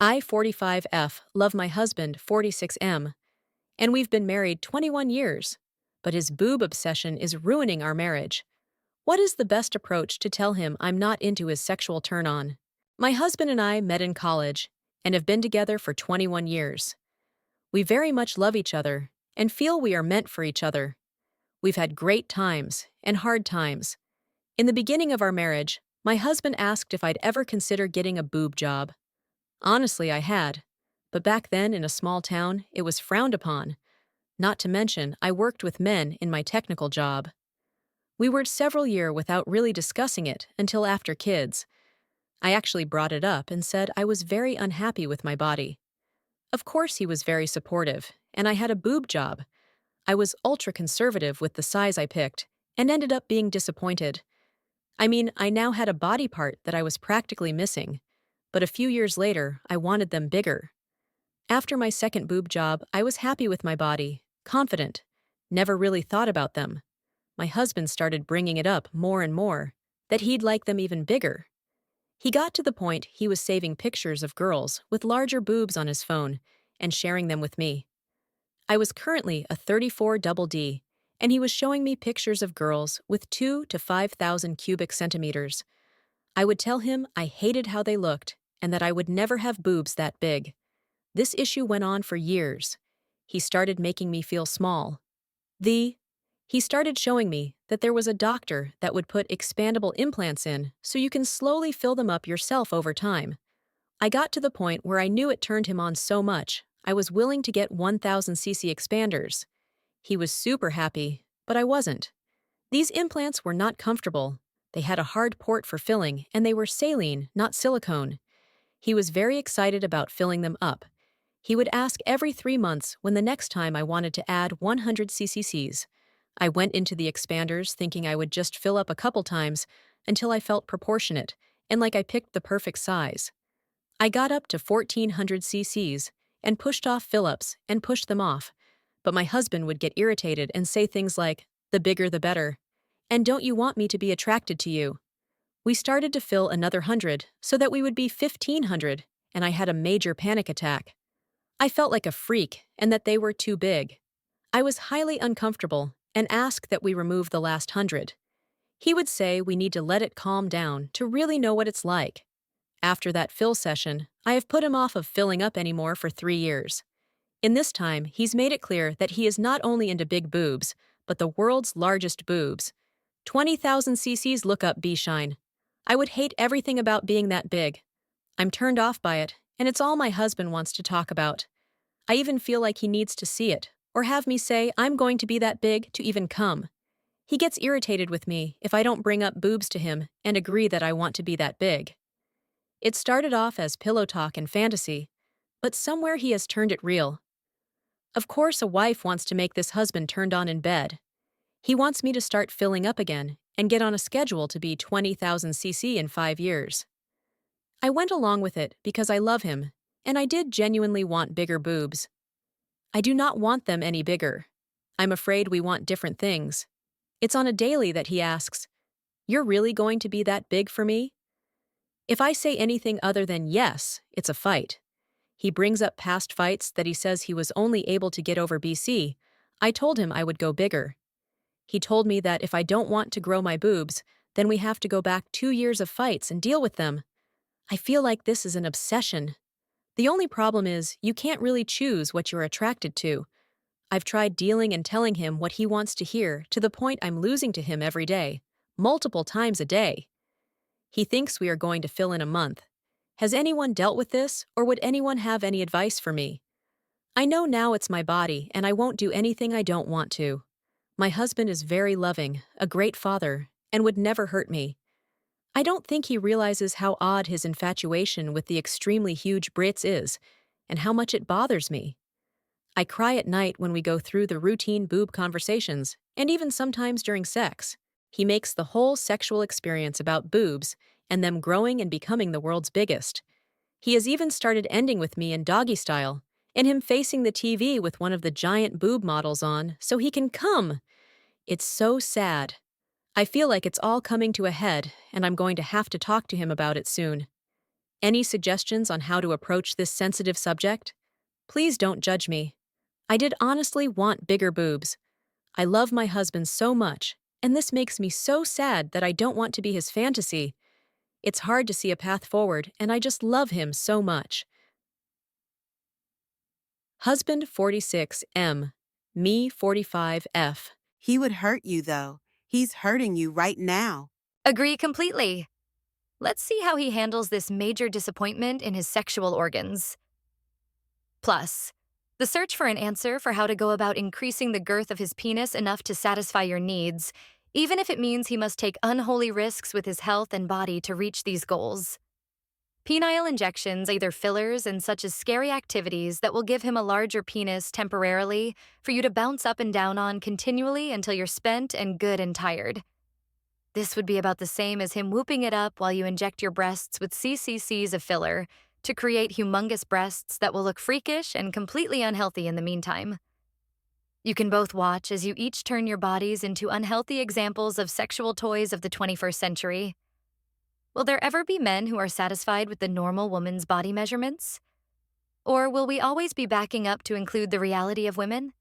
I, 45F, love my husband, 46M, and we've been married 21 years. But his boob obsession is ruining our marriage. What is the best approach to tell him I'm not into his sexual turn on? My husband and I met in college and have been together for 21 years. We very much love each other and feel we are meant for each other. We've had great times and hard times. In the beginning of our marriage, my husband asked if I'd ever consider getting a boob job. Honestly, I had. But back then, in a small town, it was frowned upon. Not to mention, I worked with men in my technical job. We worked several years without really discussing it until after kids. I actually brought it up and said I was very unhappy with my body. Of course, he was very supportive, and I had a boob job. I was ultra-conservative with the size I picked and ended up being disappointed. I mean, I now had a body part that I was practically missing, but a few years later, I wanted them bigger. After my second boob job, I was happy with my body, confident, never really thought about them. My husband started bringing it up more and more, that he'd like them even bigger. He got to the point he was saving pictures of girls with larger boobs on his phone and sharing them with me. I was currently a 34 double D, and he was showing me pictures of girls with 2 to 5,000 cubic centimeters. I would tell him I hated how they looked and that I would never have boobs that big. This issue went on for years. He started making me feel small. He started showing me that there was a doctor that would put expandable implants in so you can slowly fill them up yourself over time. I got to the point where I knew it turned him on so much, I was willing to get 1000cc expanders. He was super happy, but I wasn't. These implants were not comfortable. They had a hard port for filling, and they were saline, not silicone. He was very excited about filling them up. He would ask every 3 months when the next time I wanted to add 100cc's. I went into the expanders thinking I would just fill up a couple times until I felt proportionate and like I picked the perfect size. I got up to 1400cc's and pushed off fill-ups and pushed them off, but my husband would get irritated and say things like, "The bigger the better," and "Don't you want me to be attracted to you?" We started to fill another 100 so that we would be 1500, and I had a major panic attack. I felt like a freak and that they were too big. I was highly uncomfortable and asked that we remove the last 100. He would say we need to let it calm down to really know what it's like. After that fill session, I have put him off of filling up anymore for 3 years. In this time, he's made it clear that he is not only into big boobs, but the world's largest boobs. 20,000cc's look up B-Shine. I would hate everything about being that big. I'm turned off by it, and it's all my husband wants to talk about. I even feel like he needs to see it, or have me say I'm going to be that big to even come. He gets irritated with me if I don't bring up boobs to him and agree that I want to be that big. It started off as pillow talk and fantasy, but somewhere he has turned it real. Of course, a wife wants to make this husband turned on in bed. He wants me to start filling up again and get on a schedule to be 20,000cc in 5 years. I went along with it because I love him, and I did genuinely want bigger boobs. I do not want them any bigger. I'm afraid we want different things. It's on a daily that he asks, "You're really going to be that big for me?" If I say anything other than yes, it's a fight. He brings up past fights that he says he was only able to get over BC. I told him I would go bigger. He told me that if I don't want to grow my boobs, then we have to go back 2 years of fights and deal with them. I feel like this is an obsession. The only problem is you can't really choose what you're attracted to. I've tried dealing and telling him what he wants to hear to the point I'm losing to him every day, multiple times a day. He thinks we are going to fill in a month. Has anyone dealt with this, or would anyone have any advice for me? I know now it's my body, and I won't do anything I don't want to. My husband is very loving, a great father, and would never hurt me. I don't think he realizes how odd his infatuation with the extremely huge Brits is, and how much it bothers me. I cry at night when we go through the routine boob conversations, and even sometimes during sex. He makes the whole sexual experience about boobs and them growing and becoming the world's biggest. He has even started ending with me in doggy style, and him facing the TV with one of the giant boob models on so he can come. It's so sad. I feel like it's all coming to a head, and I'm going to have to talk to him about it soon. Any suggestions on how to approach this sensitive subject? Please don't judge me. I did honestly want bigger boobs. I love my husband so much, and this makes me so sad that I don't want to be his fantasy. It's hard to see a path forward, and I just love him so much. Husband 46M, me 45F. He would hurt you, though. He's hurting you right now. Agree completely. Let's see how he handles this major disappointment in his sexual organs. Plus, the search for an answer for how to go about increasing the girth of his penis enough to satisfy your needs, even if it means he must take unholy risks with his health and body to reach these goals. Penile injections are either fillers and such as scary activities that will give him a larger penis temporarily for you to bounce up and down on continually until you're spent and good and tired. This would be about the same as him whooping it up while you inject your breasts with cc's of filler to create humongous breasts that will look freakish and completely unhealthy in the meantime. You can both watch as you each turn your bodies into unhealthy examples of sexual toys of the 21st century. Will there ever be men who are satisfied with the normal woman's body measurements? Or will we always be backing up to include the reality of women?